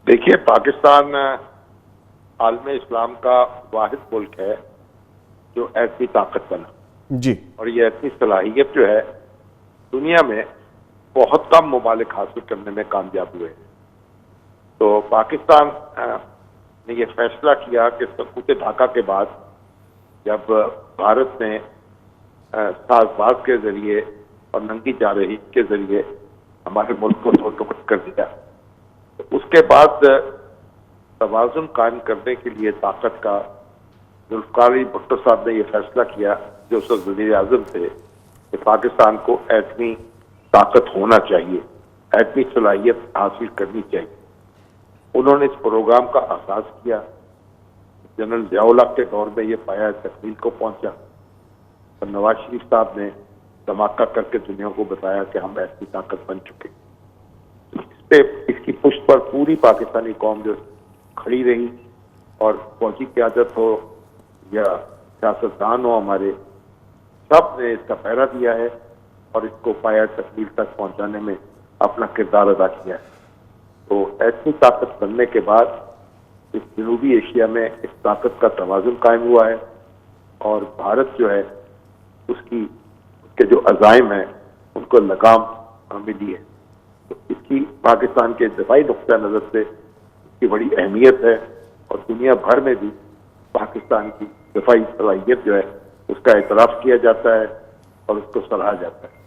देखिए, पाकिस्तान आलम इस्लाम का वाहिद मुल्क है जो ऐसी ताकत बना जी। और ये ऐसी सलाहियत जो है दुनिया में बहुत कम ममालिक हासिल करने में कामयाब हुए हैं। तो पाकिस्तान ने ये फैसला किया कि सकूत ढाका के बाद जब भारत ने साजबाज के जरिए और नंगी जारही के जरिए हमारे मुल्क को दो टुकड़ा कर दिया, तो उसके बाद तवाज़ुन कायम करने के लिए ताकत का जुल्फ़िकार अली भुट्टो साहब ने यह फैसला किया, जो उस वक्त वज़ीर आज़म थे, कि पाकिस्तान को एटमी ताकत होना चाहिए, एटमी सलाहियत हासिल करनी चाहिए। उन्होंने इस प्रोग्राम का आगाज किया। जनरल ज़िया-उल हक के दौर में ये पाया तकमील को पहुंचा और नवाज शरीफ साहब ने धमाका करके दुनिया को बताया कि हम ऐसी ताकत बन चुके। इस पे इसकी पुष्ट पर पूरी पाकिस्तानी कौम जो खड़ी रही और फौजी क़यादत हो या सियासतदान हो, हमारे सब ने इसका पहरा दिया है और इसको पाया तकमील तक पहुंचाने में अपना किरदार अदा किया है। तो ऐसी ताकत बनने के बाद इस जनूबी एशिया में इस ताकत का तवाज़ुन कायम हुआ है और भारत जो है उसके जो अज़ाइम हैं उनको लगाम मिली है। तो इसकी पाकिस्तान के दफाई नुक्ता नज़र से इसकी बड़ी अहमियत है और दुनिया भर में भी पाकिस्तान की दफाई सलाहियत जो है उसका एतराफ़ किया जाता है और उसको सराहा जाता है।